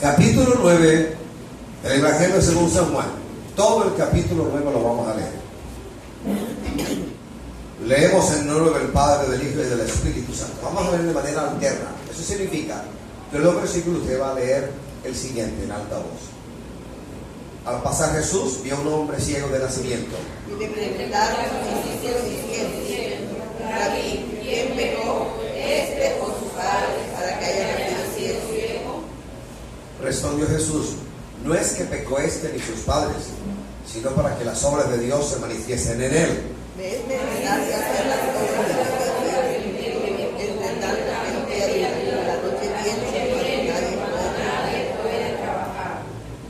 Capítulo 9 del Evangelio según San Juan. Todo el capítulo 9 lo vamos a leer. Leemos en nombre del Padre, del Hijo y del Espíritu Santo. Vamos a leer de manera alterna. Eso significa que los versículos usted va a leer el siguiente en alta voz. Al pasar Jesús vio a un hombre ciego de nacimiento. Y le preguntaron a sus discípulos diciendo: Rabí, ¿quién pecó, este o sus padres, para que haya nacido ciego? Respondió Jesús: no es que pecó este ni sus padres, sino para que las obras de Dios se manifiesten en él. Me es necesario hacer las cosas de Dios. Entre tanto que la noche viene cuando nadie puede trabajar.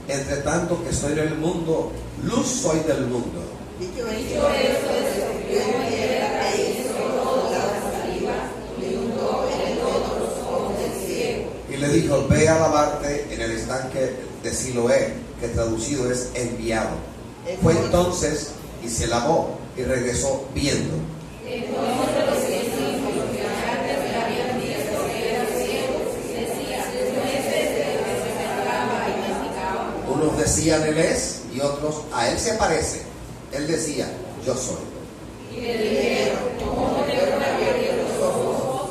Entre tanto que estoy en el mundo, luz soy del mundo. Dicho eso, descubrió en tierra e hizo todo la saliva, y untó en el lodo los ojos del ciego. Y le dijo: ve a lavarte en el estanque de Siloé, que traducido es enviado. Fue entonces y se lavó y regresó viendo. Entonces los discípulos que antes le habían visto que era ciego decían: ¿no es este el que se pecaba y masticaba? Unos decían: él es, y otros: a él se parece. Él decía: yo soy. Y le dijeron: ¿cómo te fueron abiertos los ojos?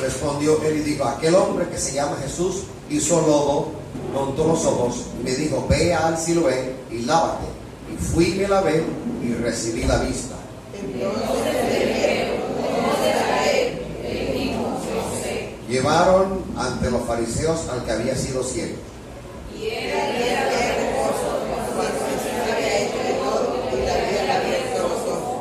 Respondió él y dijo: aquel hombre que se llama Jesús hizo lodo, montó los ojos y me dijo: ve al Siloé y lávate. Y fui y me lavé y recibí la vista. Entonces le dijeron: ¿cómo será él? Él dijo: no sé. Llevaron ante los fariseos al que había sido ciego. Y era hermoso cuando Jesús había hecho de todo y le había abierto los ojos.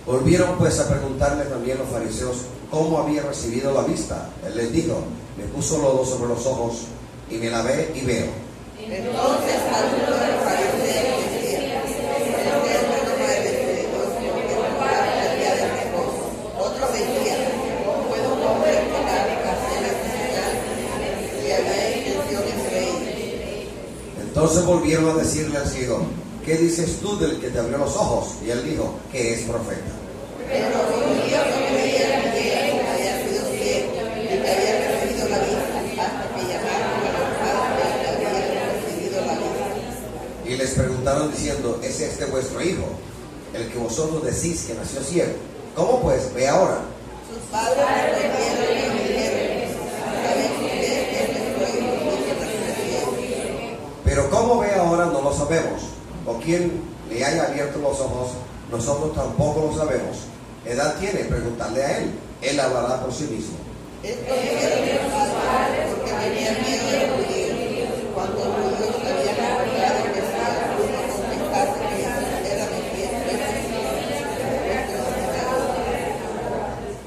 Volvieron pues a preguntarle también los fariseos cómo había recibido la vista. Él les dijo: me puso lodo sobre los ojos y me lavé y veo. Entonces algunos de los fariseos decían: este hombre no merece Dios, porque no guarda el día de reposo. Otros decían: ¿cómo puede un hombre pecar y hacer la señal si había intenciones de reír? Entonces volvieron a decirle al ciego: ¿qué dices tú del que te abrió los ojos? Y él dijo: que es profeta. Pero los judíos no creían que él había sido ciego y que había recibido la vista, hasta que llamaron a los padres que habían recibido la vista. Y les preguntaron diciendo: ¿es este vuestro hijo, el que vosotros decís que nació ciego? ¿Cómo pues ve ahora? Sus padres respondieron y dijeron: ¿saben ustedes que es nuestro hijo y que nació ciego? Pero cómo ve ahora no lo sabemos, o quién le haya abierto los ojos, nosotros tampoco lo sabemos. ¿Edad tiene? Preguntarle a él hablará por sí mismo. Esto dijeron los padres porque tenían miedo de los judíos. Cuando los judíos habían acordado que si alguno confesase que Jesús era Mesías,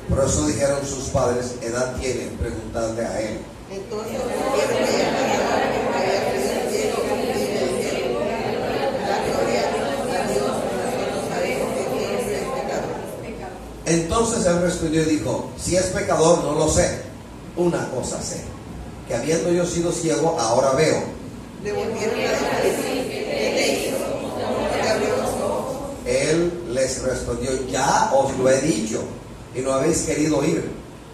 Por eso dijeron sus padres: edad tiene, preguntarle a él. entonces volvieron a llamar a otro que había sido ciego y le dijeron: la gloria a Dios, nosotros sabemos que Dios es pecador. Entonces él respondió y dijo: si es pecador no lo sé, una cosa sé, que habiendo yo sido ciego ahora veo. Le volvieron a decir: ¿qué te hizo? ¿Cómo te abrió los ojos? Él les respondió: ya os lo he dicho y no habéis querido oír.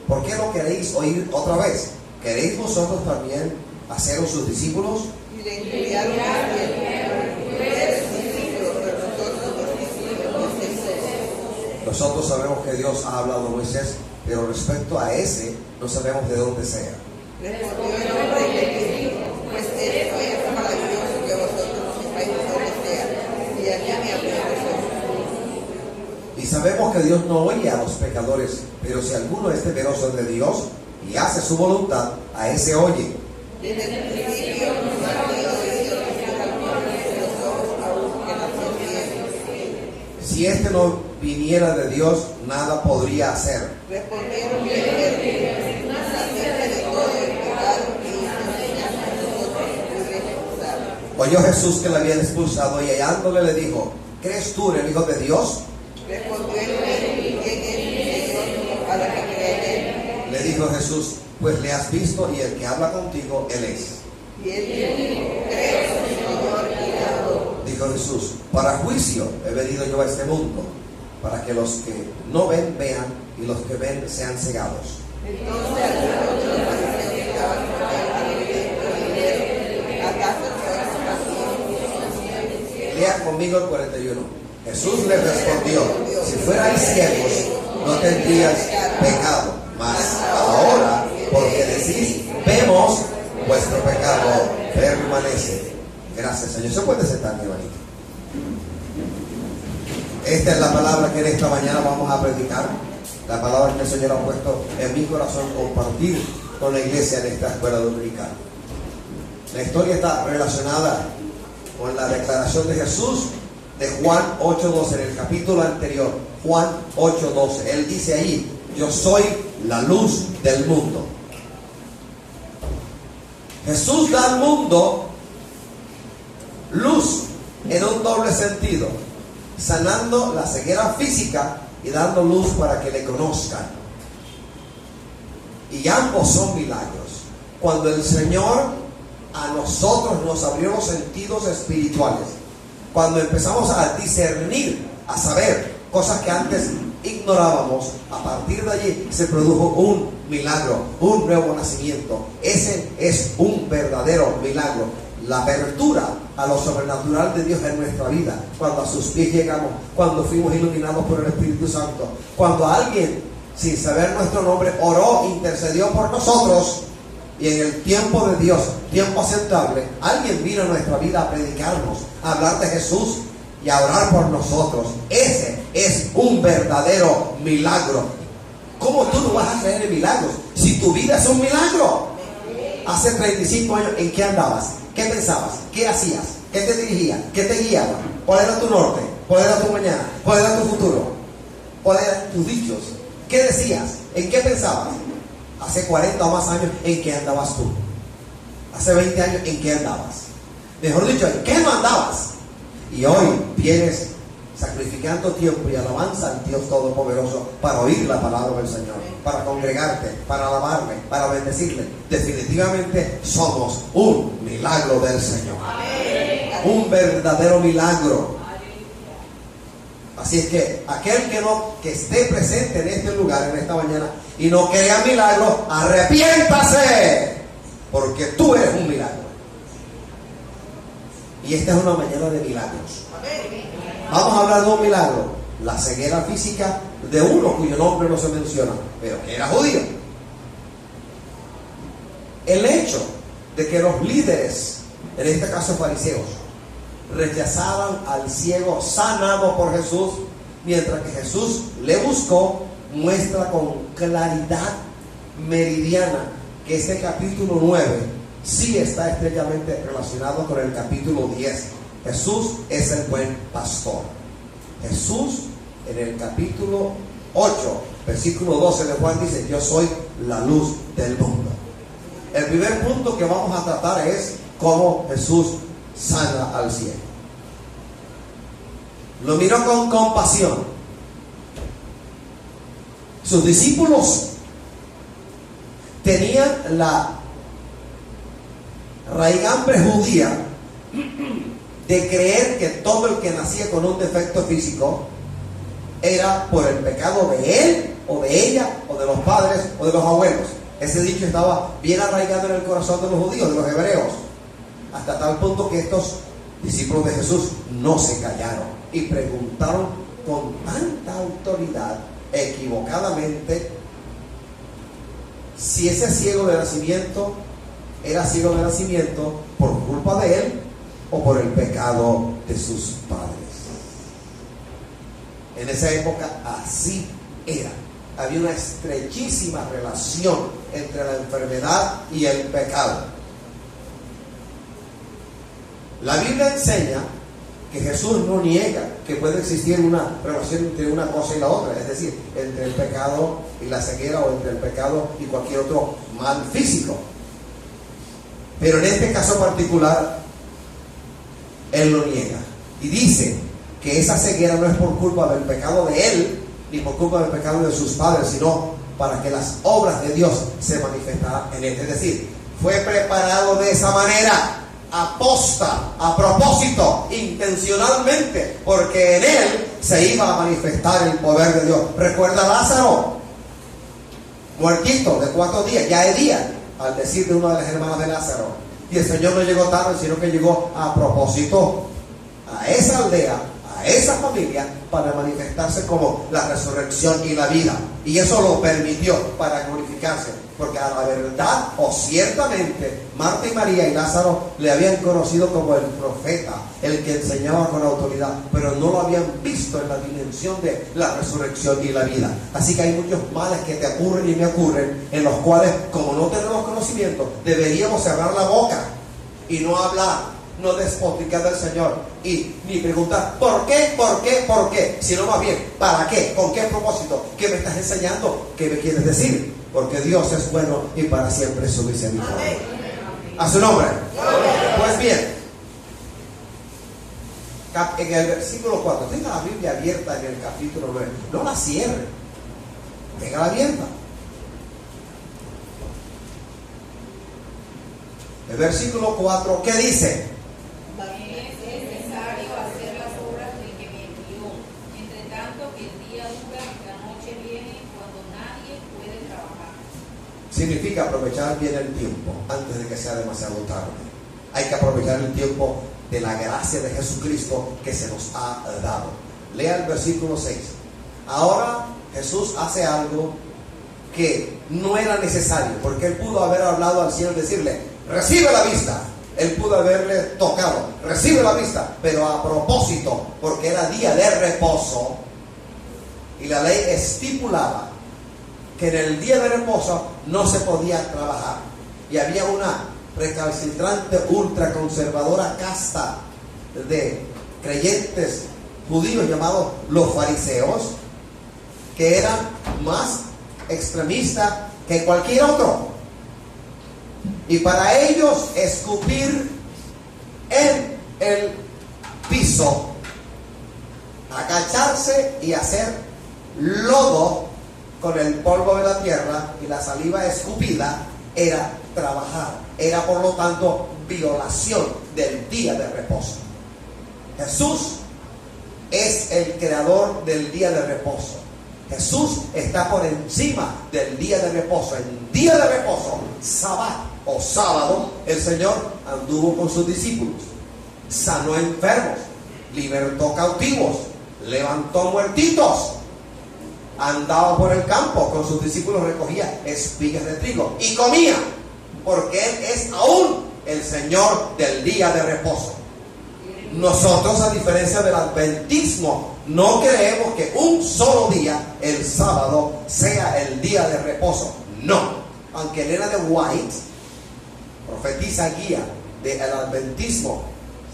¿Por qué no queréis oír otra vez? ¿Queréis vosotros también haceros sus discípulos? Y le enviaron diciendo: tú eres discípulo, pero nosotros los discípulos de Moisés. Nosotros sabemos que Dios ha hablado a Moisés, pero respecto a ese no sabemos de dónde sea. Respondió el hombre y le dijo: pues esto es maravilloso que vosotros no sepáis de dónde sea, y a mí me abrió los ojos. Y sabemos que Dios no oye a los pecadores, pero si alguno es temeroso de Dios y hace su voluntad, a ese oye. Desde el principio nos ha sido de Dios que alguno de los ojos aún que nació ciego. Si este no viniera de Dios, nada podría hacer. Respondieron y le dijeron: acerca de todo el pecado que hizo nosotros expulsar. Oyó Jesús que le habían expulsado y hallándole le dijo: ¿crees tú en el Hijo de Dios? Respondió él: ¿quién es mi Señor para que crea en él? Le dijo Jesús: pues le has visto y el que habla contigo, él es. Y él dijo: creo, Señor, y le adoro. Dijo Jesús: para juicio he venido yo a este mundo, para que los que no ven vean y los que ven sean cegados. Entonces algunos de los fariseos que estaban con él al oír esto le dijeron: conmigo el 41. Jesús le respondió: si fuerais ciegos, no tendrías pecado. Mas ahora, porque decís, vemos, vuestro pecado permanece. Gracias, Señor. ¿Se puede sentar, mi hermanito? Esta es la palabra que en esta mañana vamos a predicar. La palabra que el Señor ha puesto en mi corazón compartir con la iglesia en esta escuela dominical. La historia está relacionada con la declaración de Jesús de Juan 8:12, en el capítulo anterior, Juan 8:12. Él dice ahí: yo soy la luz del mundo. Jesús da al mundo luz en un doble sentido, sanando la ceguera física y dando luz para que le conozcan. Y ambos son milagros. Cuando el Señor a nosotros nos abrió los sentidos espirituales, cuando empezamos a discernir, a saber cosas que antes ignorábamos, a partir de allí se produjo un milagro, un nuevo nacimiento. Ese es un verdadero milagro. La apertura a lo sobrenatural de Dios en nuestra vida, cuando a sus pies llegamos, cuando fuimos iluminados por el Espíritu Santo, cuando alguien, sin saber nuestro nombre, oró, intercedió por nosotros, y en el tiempo de Dios, tiempo aceptable, alguien vino a nuestra vida a predicarnos, a hablar de Jesús y a orar por nosotros. Ese es un verdadero milagro. ¿Cómo tú no vas a creer en milagros si tu vida es un milagro? Hace 35 años, ¿en qué andabas? ¿Qué pensabas? ¿Qué hacías? ¿Qué te dirigía? ¿Qué te guiaba? ¿Cuál era tu norte? ¿Cuál era tu mañana? ¿Cuál era tu futuro? ¿Cuáles eran tus dichos? ¿Qué decías? ¿En qué pensabas? Hace 40 o más años, ¿en qué andabas tú? Hace 20 años, ¿en qué andabas? Mejor dicho, ¿en qué no andabas? Y hoy vienes sacrificando tiempo y alabanza al Dios Todopoderoso para oír la palabra del Señor, para congregarte, para alabarle, para bendecirle. Definitivamente somos un milagro del Señor. Un verdadero milagro. Así es que aquel que esté presente en este lugar, en esta mañana, y no crea milagro, arrepiéntase, porque tú eres un milagro. Y esta es una mañana de milagros. Vamos a hablar de un milagro: la ceguera física de uno cuyo nombre no se menciona, pero que era judío. El hecho de que los líderes, en este caso fariseos, rechazaban al ciego sanado por Jesús, mientras que Jesús le buscó, muestra con claridad meridiana que este capítulo 9 sí está estrechamente relacionado con el capítulo 10. Jesús es el buen pastor. Jesús, en el capítulo 8, versículo 12 de Juan, dice: yo soy la luz del mundo. El primer punto que vamos a tratar es cómo Jesús sana al ciego. Lo miró con compasión. Sus discípulos tenían la raigambre judía de creer que todo el que nacía con un defecto físico era por el pecado de él o de ella o de los padres o de los abuelos. Ese dicho estaba bien arraigado en el corazón de los judíos, de los hebreos, hasta tal punto que estos discípulos de Jesús no se callaron y preguntaron con tanta autoridad, equivocadamente, si ese ciego de nacimiento era ciego de nacimiento por culpa de él o por el pecado de sus padres. En esa época así era. Había una estrechísima relación entre la enfermedad y el pecado. La Biblia enseña que Jesús no niega que puede existir una relación entre una cosa y la otra, es decir, entre el pecado y la ceguera, o entre el pecado y cualquier otro mal físico. Pero en este caso particular, Él lo niega y dice que esa ceguera no es por culpa del pecado de Él, ni por culpa del pecado de sus padres, sino para que las obras de Dios se manifestaran en Él. Es decir, fue preparado de esa manera, aposta, a propósito, intencionalmente, porque en Él se iba a manifestar el poder de Dios. Recuerda a Lázaro, muertito de 4 días, ya es día, al decir de una de las hermanas de Lázaro. Y el Señor no llegó tarde, sino que llegó a propósito. a esa aldea, a esa familia, para manifestarse como la resurrección y la vida. Y eso lo permitió para glorificarse, porque a la verdad, o ciertamente, Marta y María y Lázaro le habían conocido como el profeta, el que enseñaba con autoridad, pero no lo habían visto en la dimensión de la resurrección y la vida. Así que hay muchos males que te ocurren y me ocurren, en los cuales, como no tenemos conocimiento, deberíamos cerrar la boca y no hablar, no despotricar del Señor y ni preguntar ¿por qué? ¿Por qué? ¿Por qué? Sino más bien, ¿para qué? ¿Con qué propósito? ¿Qué me estás enseñando? ¿Qué me quieres decir? Porque Dios es bueno y para siempre su misericordia. A su nombre. Pues bien, en el versículo 4, tenga la Biblia abierta en el capítulo 9, no la cierre, tenga abierta. El versículo 4, ¿qué dice? Es necesario hacer las obras del que me envió. Entre tanto que el día dura, la noche viene cuando nadie puede trabajar. Significa aprovechar bien el tiempo antes de que sea demasiado tarde. Hay que aprovechar el tiempo de la gracia de Jesucristo que se nos ha dado. Lea el versículo 6. Ahora Jesús hace algo que no era necesario, porque él pudo haber hablado al cielo y decirle: recibe la vista. Él pudo haberle tocado, recibe la vista, pero a propósito, porque era día de reposo y la ley estipulaba que en el día de reposo no se podía trabajar, y había una recalcitrante, ultraconservadora casta de creyentes judíos llamados los fariseos, que eran más extremistas que cualquier otro. Y para ellos escupir en el piso, agacharse y hacer lodo con el polvo de la tierra y la saliva escupida era trabajar. Era por lo tanto violación del día de reposo. Jesús es el creador del día de reposo. Jesús está por encima del día de reposo. En día de reposo, sábado o sábado, el Señor anduvo con sus discípulos, sanó enfermos, libertó cautivos, levantó muertitos, andaba por el campo con sus discípulos, recogía espigas de trigo y comía, porque Él es aún el Señor del día de reposo. Nosotros, a diferencia del adventismo, no creemos que un solo día, el sábado, sea el día de reposo. No. Aunque Elena de White, profetisa guía del adventismo,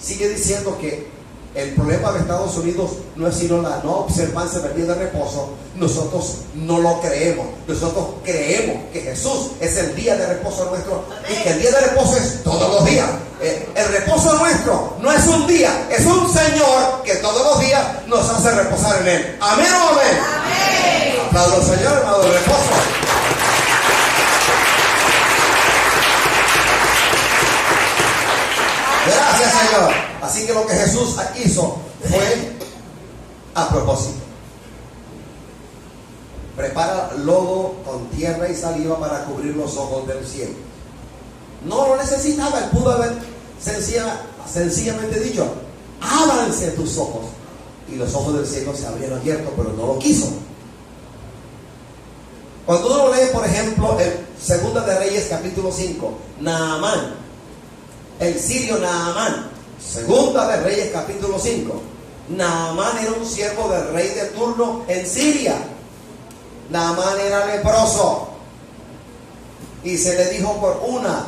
sigue diciendo que el problema de Estados Unidos no es sino la no observancia del día de reposo, nosotros no lo creemos. Nosotros creemos que Jesús es el día de reposo nuestro y que el día de reposo es todos los días. El reposo nuestro no es un día, es un Señor que todos los días nos hace reposar en Él. ¿Amén o amén? Amén. Aplaudo al Señor, hermano, del reposo. Gracias, Señor. Así que lo que Jesús hizo fue a propósito. Prepara lodo con tierra y saliva para cubrir los ojos del cielo. No lo necesitaba, él pudo haber sencillamente dicho: ábranse tus ojos. Y los ojos del cielo se habrían abierto, pero no lo quiso. Cuando uno lee, por ejemplo, el Segunda de Reyes capítulo 5, Naamán, el sirio Naamán, Segunda de Reyes capítulo 5. Naamán era un siervo del rey de turno en Siria. Naamán era leproso y se le dijo por una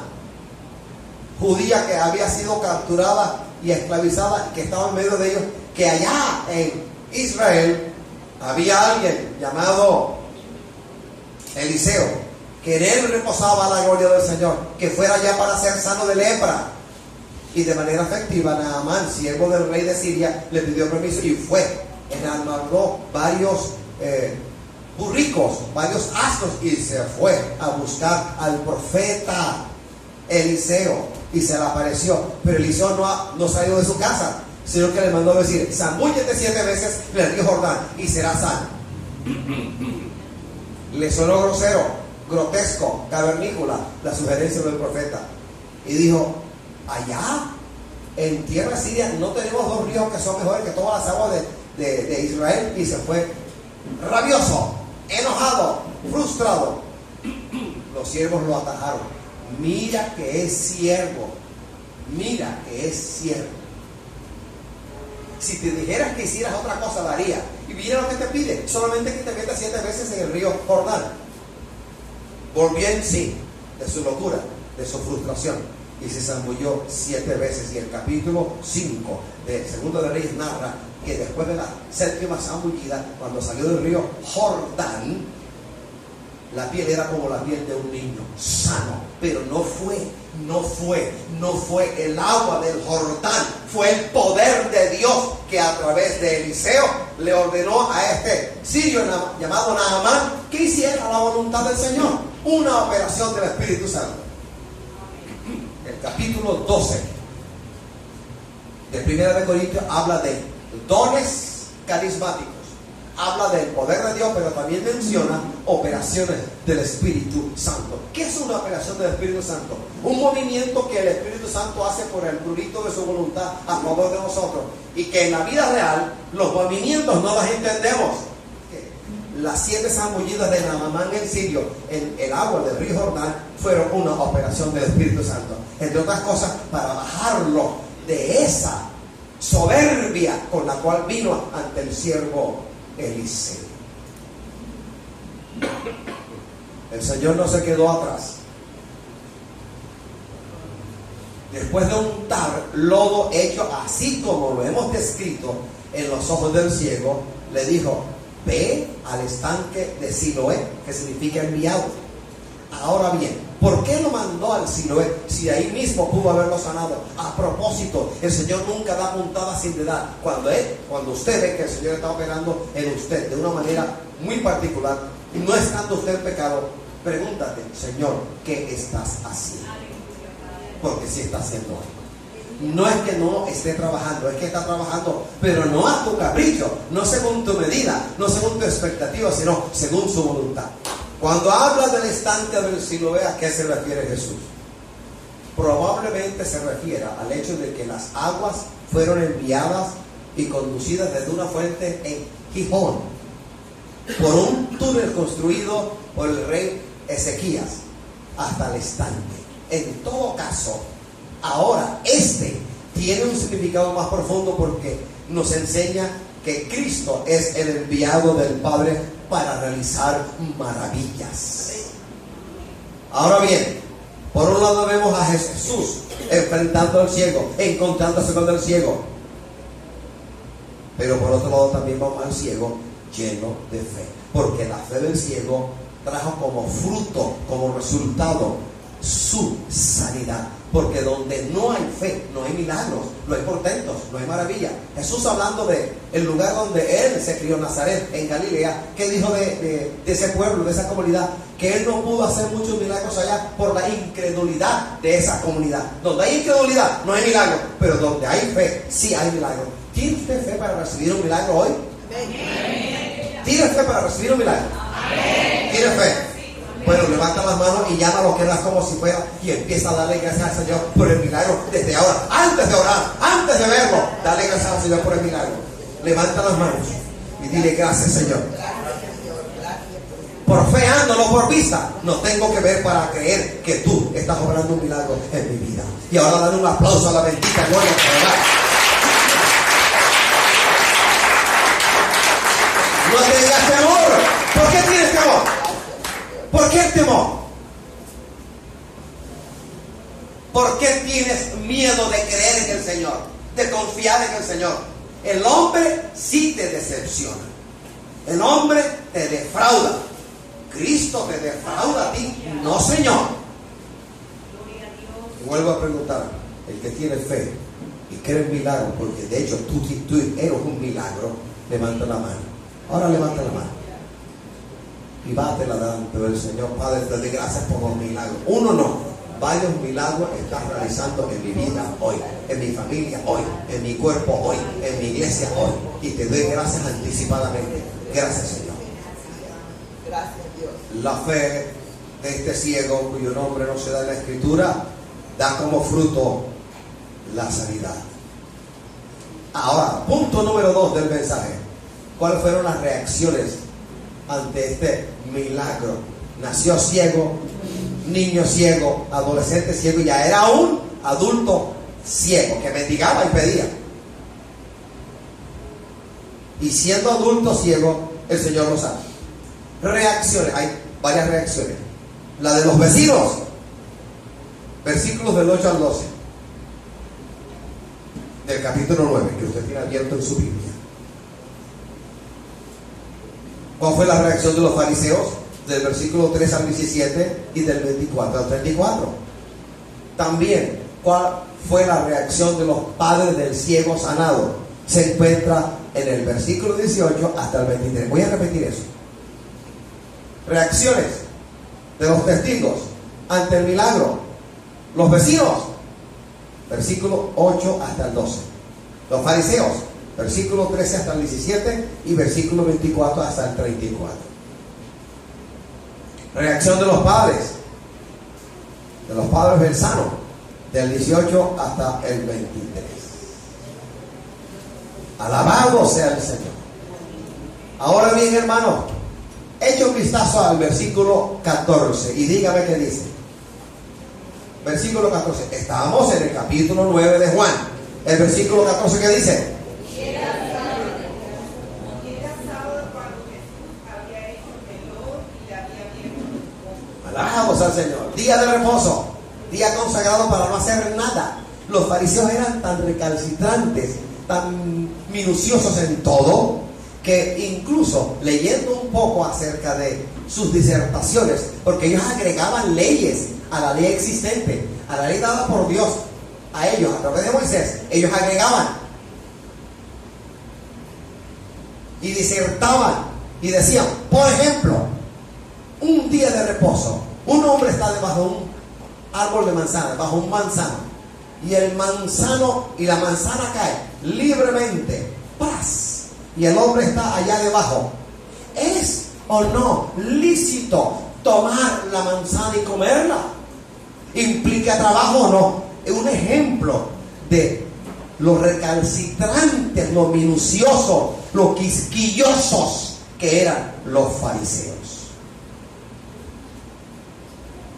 judía que había sido capturada y esclavizada y que estaba en medio de ellos, que allá en Israel había alguien llamado Eliseo, que en él reposaba la gloria del Señor, que fuera allá para ser sano de lepra. Y de manera efectiva, Naamán, siervo del rey de Siria, le pidió permiso y fue. Enarmó varios burricos, varios asnos, y se fue a buscar al profeta Eliseo y se le apareció. Pero Eliseo no salió de su casa, sino que le mandó a decir: zambúllete 7 veces en el río Jordán y serás sano. Le sonó grosero, grotesco, cavernícola la sugerencia del profeta, y dijo: allá en tierra siria no tenemos dos ríos que son mejores que todas las aguas de Israel. Y se fue rabioso, enojado, frustrado. Los siervos lo atajaron. Mira que es siervo. Mira que es siervo. Si te dijeras que hicieras otra cosa, lo haría. Y mira lo que te pide, solamente que te metas 7 veces en el río Jordán. Volvió en sí de su locura, de su frustración, y se zambulló 7 veces. Y el capítulo 5 de Segundo de Reyes narra que después de la 7ª zambullida, cuando salió del río Jordán, la piel era como la piel de un niño sano. Pero no fue el agua del Jordán, fue el poder de Dios que a través de Eliseo le ordenó a este sirio llamado Naamán que hiciera la voluntad del Señor. Una operación del Espíritu Santo. El capítulo 12 de 1 Corintios habla de dones carismáticos. Habla del poder de Dios, pero también menciona operaciones del Espíritu Santo. ¿Qué es una operación del Espíritu Santo? Un movimiento que el Espíritu Santo hace por el prurito de su voluntad a favor de nosotros. Y que en la vida real los movimientos no los entendemos. Las 7 zambullidas de Naamán el sirio en el agua del río Jordán fueron una operación del Espíritu Santo. Entre otras cosas, para bajarlo de esa soberbia con la cual vino ante el siervo Eliseo. El Señor no se quedó atrás. Después de untar lodo hecho así como lo hemos descrito en los ojos del ciego, le dijo: ve al estanque de Siloé, que significa enviado. Ahora bien, ¿por qué lo mandó al Siloé si ahí mismo pudo haberlo sanado? A propósito, el Señor nunca da puntada sin dedal. Cuando usted ve que el Señor está operando en usted de una manera muy particular, no estando usted en pecado, pregúntate: Señor, ¿qué estás haciendo? Porque sí está haciendo algo. No es que no esté trabajando, es que está trabajando, pero no a tu capricho, no según tu medida, no según tu expectativa, sino según su voluntad. Cuando habla del estanque del Siloé, ¿a qué se refiere Jesús? Probablemente se refiere al hecho de que las aguas fueron enviadas y conducidas desde una fuente en Gijón por un túnel construido por el rey Ezequías hasta el estanque. En todo caso, ahora tiene un significado más profundo porque nos enseña que Cristo es el enviado del Padre para realizar maravillas. Ahora bien, por un lado vemos a Jesús enfrentando al ciego, encontrándose con el ciego, pero por otro lado también vamos al ciego lleno de fe, porque la fe del ciego trajo como fruto, como resultado, su sanidad. Porque donde no hay fe, no hay milagros, no hay portentos, no hay maravilla. Jesús, hablando de el lugar donde él se crió, Nazaret, en Galilea, ¿qué dijo de ese pueblo, de esa comunidad? Que él no pudo hacer muchos milagros allá por la incredulidad de esa comunidad. Donde hay incredulidad, no hay milagro, pero donde hay fe, sí hay milagro. ¿Tiene usted fe para recibir un milagro hoy? ¿Tiene fe para recibir un milagro? ¿Tiene fe? Bueno, levanta las manos y llama lo que eras como si fuera y empieza a darle gracias al Señor por el milagro desde ahora. Antes de orar, antes de verlo, dale gracias al Señor por el milagro. Levanta las manos y dile: gracias, Señor. Por fe ando, no por vista. No tengo que ver para creer que tú estás obrando un milagro en mi vida. Y ahora dale un aplauso a la bendita gloria de Jehová. No tengas temor. ¿Por qué tienes temor? ¿Por qué el temor? ¿Por qué tienes miedo de creer en el Señor? De confiar en el Señor. El hombre sí te decepciona. El hombre te defrauda. Cristo te defrauda a ti. No, Señor. Y vuelvo a preguntar: el que tiene fe y cree en milagros, porque de hecho tú eres un milagro, levanta la mano. Ahora levanta la mano y bátela delante del Señor. Padre, te doy gracias por los milagros. Uno no, varios milagros estás realizando en mi vida hoy, en mi familia hoy, en mi cuerpo hoy, en mi iglesia hoy. Y te doy gracias anticipadamente. Gracias, Señor. Gracias, Dios. La fe de este ciego, cuyo nombre no se da en la Escritura, da como fruto la sanidad. Ahora, punto número 2 del mensaje. ¿Cuáles fueron las reacciones ante este milagro? Nació ciego, niño ciego, adolescente ciego, y ya era un adulto ciego que mendigaba y pedía. Y siendo adulto ciego, el Señor lo sana. Reacciones, hay varias reacciones. La de los vecinos, versículos del 8 al 12 del capítulo 9, que usted tiene abierto en su Biblia. ¿Cuál fue la reacción de los fariseos? Del versículo 3 al 17 y del 24 al 34. También, ¿cuál fue la reacción de los padres del ciego sanado? Se encuentra en el versículo 18 hasta el 23. Voy a repetir eso. Reacciones de los testigos ante el milagro. Los vecinos, versículo 8 hasta el 12. Los fariseos, versículo 13 hasta el 17 y versículo 24 hasta el 34. Reacción de los padres del sano, del 18 hasta el 23. Alabado sea el Señor. Ahora bien, hermano, eche un vistazo al versículo 14 y dígame qué dice. Versículo 14. Estábamos en el capítulo 9 de Juan. El versículo 14, ¿qué dice? Alabamos al Señor. Día de reposo, día consagrado para no hacer nada. Los fariseos eran tan recalcitrantes, tan minuciosos en todo, que incluso leyendo un poco acerca de sus disertaciones, porque ellos agregaban leyes a la ley existente, a la ley dada por Dios a ellos a través de Moisés, ellos agregaban y disertaban y decían, por ejemplo, un día de reposo, un hombre está debajo de un árbol de manzana, bajo un manzano, y el manzano y la manzana cae libremente, ¡pras! Y el hombre está allá debajo. ¿Es o no lícito tomar la manzana y comerla? ¿Implica trabajo o no? Es un ejemplo de los recalcitrantes, lo minuciosos, los quisquillosos que eran los fariseos.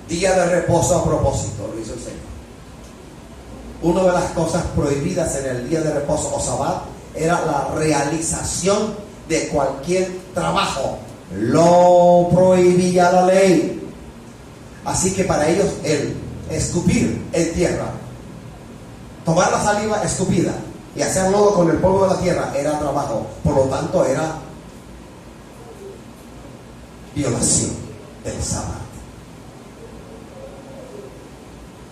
Día de reposo a propósito, lo hizo el Señor. Una de las cosas prohibidas en el día de reposo o sabbat era la realización de cualquier trabajo. Lo prohibía la ley. Así que para ellos el escupir en tierra, tomar la saliva escupida y hacer lodo con el polvo de la tierra era trabajo. Por lo tanto era violación del sabbat.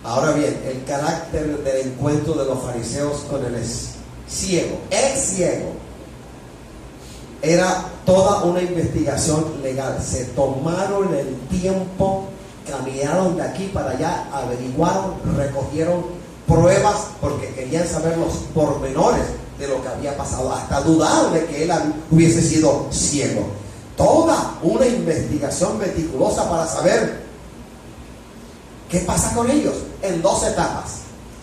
Ahora bien, el carácter del encuentro de los fariseos con el ciego, era toda una investigación legal. Se tomaron el tiempo, caminaron de aquí para allá, averiguaron, recogieron pruebas porque querían saber los pormenores de lo que había pasado, hasta dudar de que él hubiese sido ciego. Toda una investigación meticulosa para saber qué pasa con ellos. En 2 etapas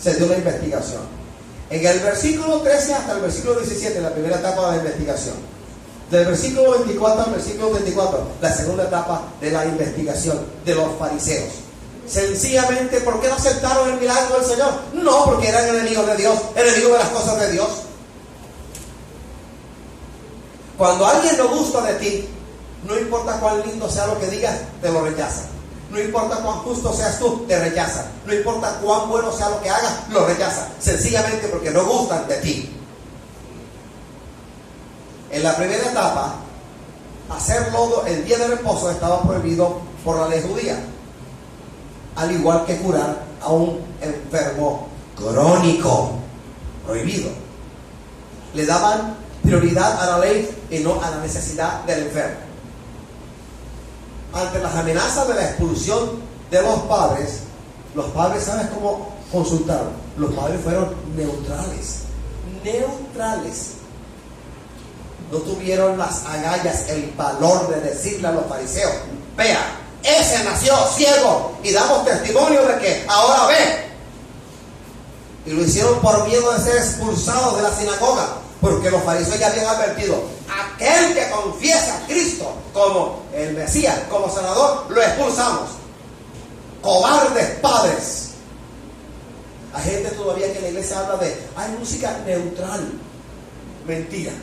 se dio la investigación. En el versículo 13 hasta el versículo 17, la primera etapa de la investigación. Del versículo 24 al versículo 24, la segunda etapa de la investigación de los fariseos. Sencillamente, ¿por qué no aceptaron el milagro del Señor? No, porque eran enemigos de Dios, enemigos de las cosas de Dios. Cuando alguien no gusta de ti, no importa cuán lindo sea lo que digas, te lo rechaza. No importa cuán justo seas tú, te rechaza. No importa cuán bueno sea lo que hagas, lo rechaza. Sencillamente porque no gustan de ti. En la primera etapa, hacer lodo el día de reposo estaba prohibido por la ley judía. Al igual que curar a un enfermo crónico. Prohibido. Le daban prioridad a la ley y no a la necesidad del enfermo. Ante las amenazas de la expulsión de los padres, ¿sabes cómo consultaron? Los padres fueron neutrales. No tuvieron las agallas, el valor de decirle a los fariseos, vea, ese nació ciego y damos testimonio de que ahora ve. Y lo hicieron por miedo de ser expulsados de la sinagoga, porque los fariseos ya habían advertido: aquel que confiesa a Cristo como el Mesías, como Salvador, lo expulsamos. Cobardes padres. Hay gente todavía que en la iglesia habla de: hay música neutral. Mentira.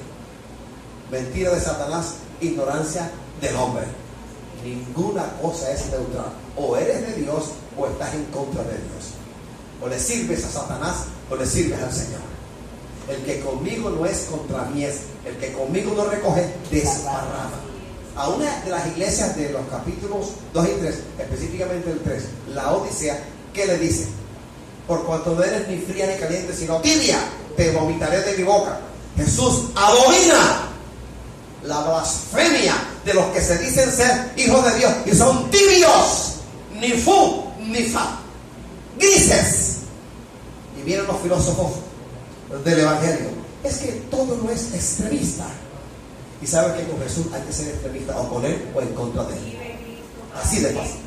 Mentira de Satanás, ignorancia del hombre. Ninguna cosa es neutral. O eres de Dios o estás en contra de Dios. O le sirves a Satanás o le sirves al Señor. El que conmigo no es, contra mí es. El que conmigo no recoge, desparrama. A una de las iglesias de los capítulos 2 y 3, específicamente el 3, la Odisea, ¿qué le dice? Por cuanto no eres ni fría ni caliente, sino tibia, te vomitaré de mi boca. Jesús abomina la blasfemia de los que se dicen ser hijos de Dios y son tibios, ni fu ni fa, grises. Y vienen los filósofos del Evangelio: es que todo no es extremista. Y saben que con Jesús hay que ser extremista, o con Él o en contra de Él. Así de fácil.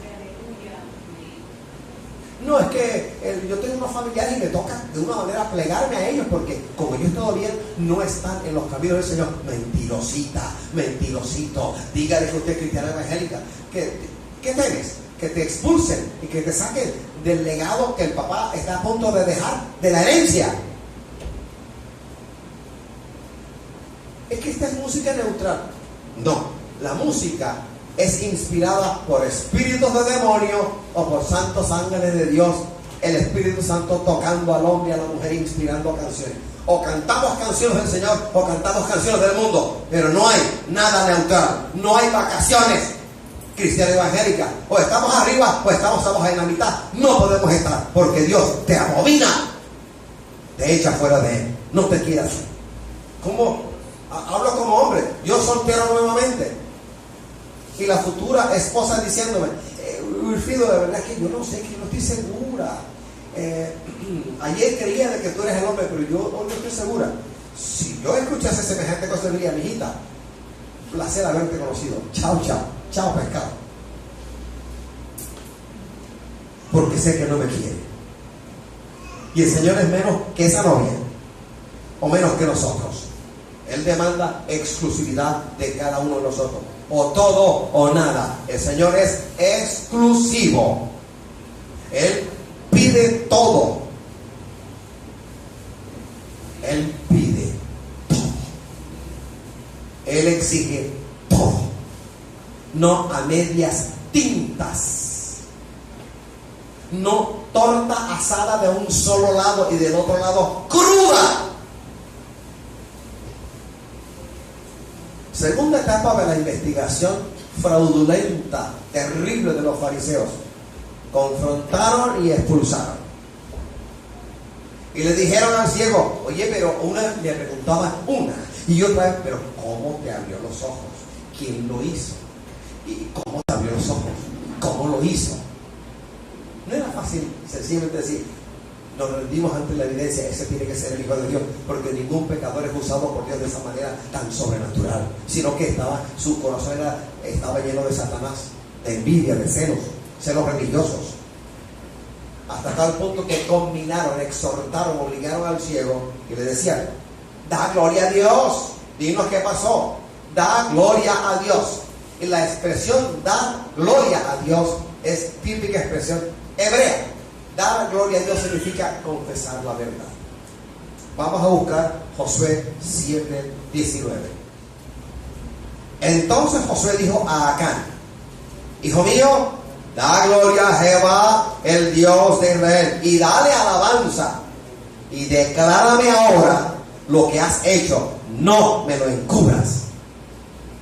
No, es que yo tengo unos familiares y me toca de una manera plegarme a ellos, porque como ellos todavía no están en los caminos del Señor. Mentirosita, mentirosito. Dígale que usted es cristiana evangélica. ¿Qué temes? Que te expulsen y que te saquen del legado que el papá está a punto de dejar, de la herencia. Es que esta es música neutral. No, la música es inspirada por espíritus de demonio o por santos ángeles de Dios. El Espíritu Santo tocando al hombre y a la mujer, inspirando canciones. O cantamos canciones del Señor o cantamos canciones del mundo, pero no hay nada neutral. No hay vacaciones cristiana evangélica. O estamos arriba o estamos abajo en la mitad. No podemos estar, porque Dios te abomina, te echa fuera de Él. No te quieras. ¿Cómo? Hablo como hombre. Yo soltero nuevamente. Y la futura esposa diciéndome: Wilfrido, de verdad que yo no sé, que no estoy segura. Ayer creía de que tú eres el hombre, pero yo hoy no estoy segura. Si yo escuchase semejante cosa, diría: mijita, placer haberte conocido. Chao, chao, chao pescado. Porque sé que no me quiere. Y el Señor es menos que esa novia, o menos que nosotros. Él demanda exclusividad de cada uno de nosotros. O todo o nada. El Señor es exclusivo. Él pide todo. Él pide todo. Él exige todo. No a medias tintas. No torta asada de un solo lado y del otro lado cruda. Segunda etapa de la investigación fraudulenta, terrible de los fariseos. Confrontaron y expulsaron. Y le dijeron al ciego: oye, pero le preguntaban una y otra vez: pero ¿cómo te abrió los ojos? ¿Quién lo hizo? ¿Y cómo te abrió los ojos? ¿Cómo lo hizo? No era fácil sencillamente decir: nos rendimos ante la evidencia, ese tiene que ser el Hijo de Dios, porque ningún pecador es usado por Dios de esa manera tan sobrenatural, sino que su corazón estaba lleno de Satanás, de envidia, de celos religiosos, hasta tal punto que combinaron, exhortaron, obligaron al ciego y le decían: da gloria a Dios, dinos qué pasó, da gloria a Dios. Y la expresión da gloria a Dios es típica expresión hebrea. Dar gloria a Dios significa confesar la verdad. Vamos a buscar Josué 7:19. Entonces Josué dijo a Acán: hijo mío, da gloria a Jehová, el Dios de Israel, y dale alabanza, y declárame ahora lo que has hecho, no me lo encubras.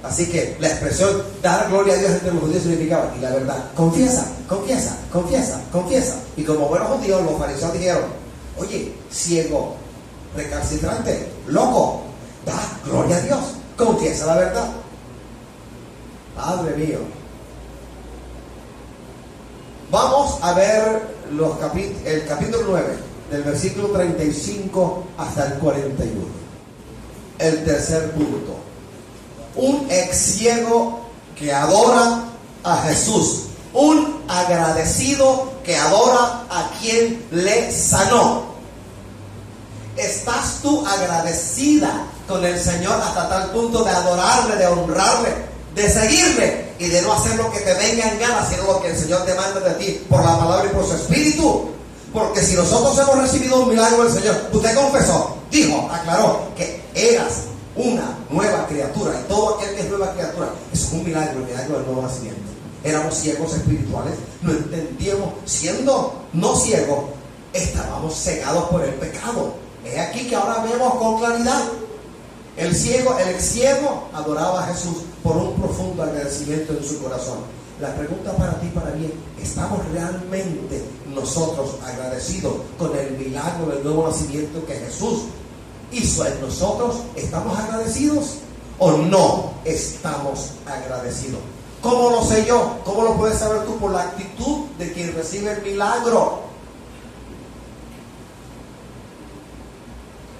Así que la expresión dar gloria a Dios entre los judíos significaba, y la verdad, confiesa, confiesa, confiesa, confiesa. Y como buenos judíos, los fariseos dijeron: oye, ciego, recalcitrante, loco, da gloria a Dios, confiesa la verdad. Padre mío. Vamos a ver el capítulo 9, del versículo 35 hasta el 41. El tercer punto. Un ex ciego que adora a Jesús. Un agradecido que adora a quien le sanó. ¿Estás tú agradecida con el Señor hasta tal punto de adorarle, de honrarle, de seguirle y de no hacer lo que te venga en gana, sino lo que el Señor te manda de ti por la palabra y por su espíritu? Porque si nosotros hemos recibido un milagro del Señor, usted confesó, dijo, aclaró que eras una nueva criatura, y todo aquel que es nueva criatura, eso es un milagro, el milagro del nuevo nacimiento. Éramos ciegos espirituales, no entendíamos, siendo no ciegos, estábamos cegados por el pecado. Es aquí que ahora vemos con claridad. El ciego adoraba a Jesús por un profundo agradecimiento en su corazón. La pregunta para ti y para mí, ¿estamos realmente nosotros agradecidos con el milagro del nuevo nacimiento que Jesús hizo en nosotros? ¿Estamos agradecidos o no estamos agradecidos? ¿Cómo lo sé yo? ¿Cómo lo puedes saber tú? Por la actitud de quien recibe el milagro.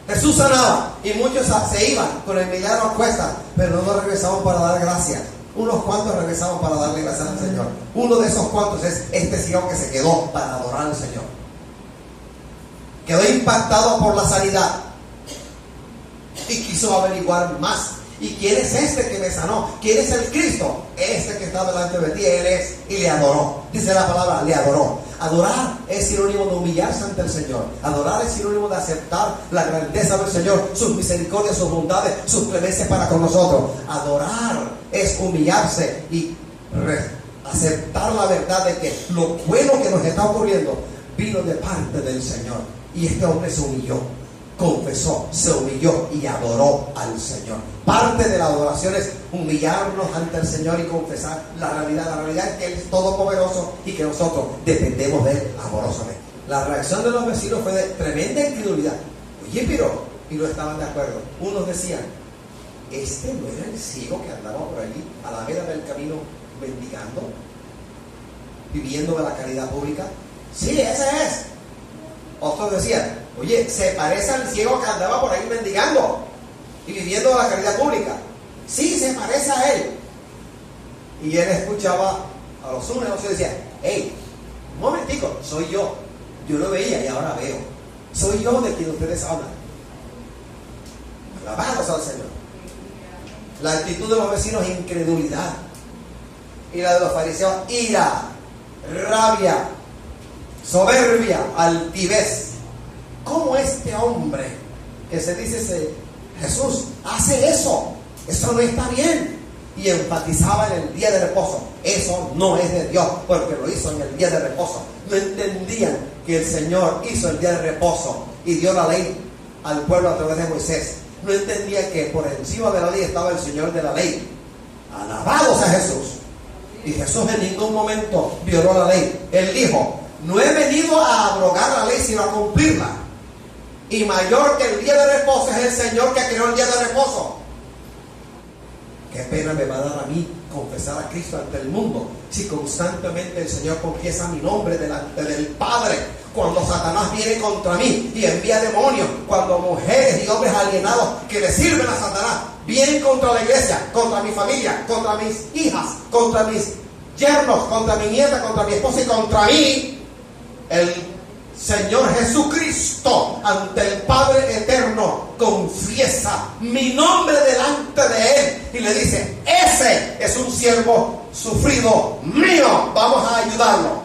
Jesús sanaba y muchos se iban con el milagro a cuestas, pero no regresaban para dar gracias. Unos cuantos regresaban para darle gracias al Señor. Uno de esos cuantos es este ciego que se quedó para adorar al Señor. Quedó impactado por la sanidad y quiso averiguar más. ¿Y quién es este que me sanó? ¿Quién es el Cristo? Este que está delante de ti, Él es. Y le adoró. Dice la palabra, le adoró. Adorar es sinónimo de humillarse ante el Señor. Adorar es sinónimo de aceptar la grandeza del Señor, sus misericordias, sus bondades, sus clemencias para con nosotros. Adorar es humillarse y aceptar la verdad de que lo bueno que nos está ocurriendo vino de parte del Señor. Y este hombre se humilló, confesó, se humilló y adoró al Señor. Parte de la adoración es humillarnos ante el Señor y confesar la realidad. La realidad es que Él es todopoderoso y que nosotros dependemos de Él amorosamente. La reacción de los vecinos fue de tremenda incredulidad. Oye, pero, y no estaban de acuerdo. Unos decían, ¿este no era el ciego que andaba por allí a la vera del camino mendigando, viviendo de la caridad pública? Sí, ese es. Otros decían, oye, se parece al ciego que andaba por ahí mendigando y viviendo de la caridad pública. Sí, se parece a él. Y él escuchaba a los unos y a los otros y decía, hey, un momentico, soy yo. Yo lo veía y ahora veo. Soy yo de quien ustedes hablan. Alabados al Señor. La actitud de los vecinos, incredulidad. Y la de los fariseos, ira, rabia, soberbia, altivez. ¿Cómo este hombre que se dice Jesús hace eso? Eso no está bien. Y enfatizaba en el día de reposo. Eso no es de Dios, porque lo hizo en el día de reposo. No entendían que el Señor hizo el día de reposo y dio la ley al pueblo a través de Moisés. No entendían que por encima de la ley estaba el Señor de la ley. Alabados a Jesús. Y Jesús en ningún momento violó la ley. Él dijo, no he venido a abrogar la ley, sino a cumplirla. Y mayor que el día de reposo es el Señor que creó el día de reposo. Qué pena me va a dar a mí confesar a Cristo ante el mundo si constantemente el Señor confiesa mi nombre delante del Padre. Cuando Satanás viene contra mí y envía demonios, cuando mujeres y hombres alienados que le sirven a Satanás vienen contra la iglesia, contra mi familia, contra mis hijas, contra mis yernos, contra mi nieta, contra mi esposa y contra mí, el Señor Jesucristo ante el Padre eterno confiesa mi nombre delante de Él y le dice, ese es un siervo sufrido mío, vamos a ayudarlo.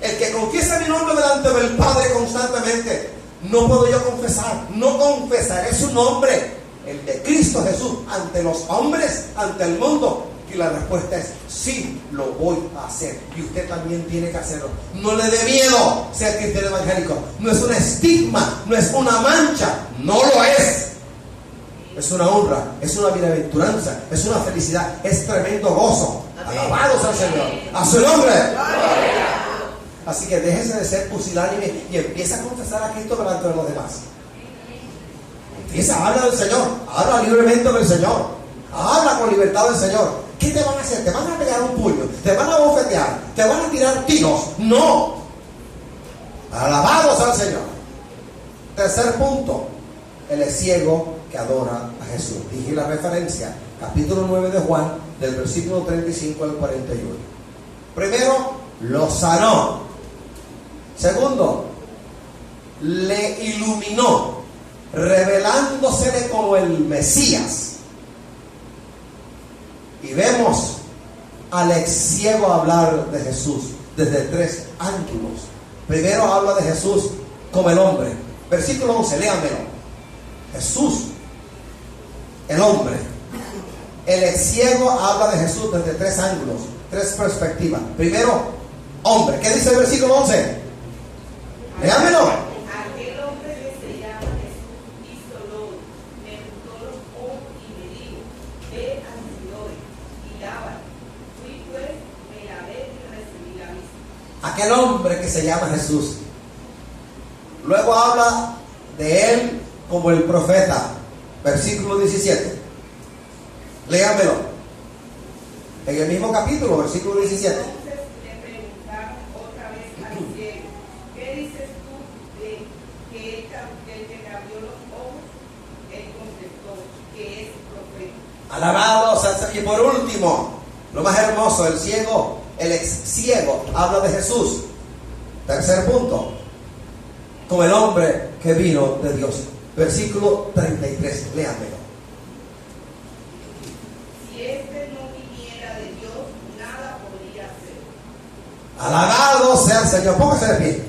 El que confiesa mi nombre delante del Padre constantemente, no puedo yo confesar, no confesaré su nombre, el de Cristo Jesús, ante los hombres, ante el mundo. Y la respuesta es, sí, lo voy a hacer. Y usted también tiene que hacerlo. No le dé miedo ser cristiano evangélico. No es un estigma, no es una mancha. No lo es. Es una honra, es una bienaventuranza, es una felicidad, es tremendo gozo. Alabados al Señor. A su nombre. Así que déjese de ser pusilánime y empieza a confesar a Cristo delante de los demás. Empieza a hablar del Señor. Habla libremente del Señor. Habla con libertad del Señor. ¿Qué te van a hacer? ¿Te van a pegar un puño? ¿Te van a bofetear? ¿Te van a tirar tiros? No. Alabados al Señor. Tercer punto. Él es ciego que adora a Jesús. Dije la referencia. Capítulo 9 de Juan, del versículo 35 al 41. Primero, lo sanó. Segundo, le iluminó, revelándosele como el Mesías. Y vemos al ex ciego hablar de Jesús desde 3 ángulos. Primero habla de Jesús como el hombre. Versículo 11, léanmelo. Jesús, el hombre. El ex ciego habla de Jesús desde 3 ángulos, 3 perspectivas. Primero, hombre. ¿Qué dice el versículo 11? Léanmelo. Aquel hombre que se llama Jesús hizo lodo, me untó los ojos y me dijo: ve a mis ciudades y lávate. Fui pues, me lavé y recibí la vista. Aquel hombre que se llama Jesús. Luego habla de él como el profeta. Versículo 17. Léanmelo. En el mismo capítulo, versículo 17. Entonces le preguntaron otra vez al ciego: ¿qué dices tú de que el que te abrió los ojos? Él contestó que es profeta. Alabado sea el Señor. Y por último, lo más hermoso, el ciego, el ex ciego, habla de Jesús. Tercer punto, como el hombre que vino de Dios. Versículo 33, léanmelo. Si este no viniera de Dios, nada podría hacer. Alabado sea el Señor. Póngase de pie.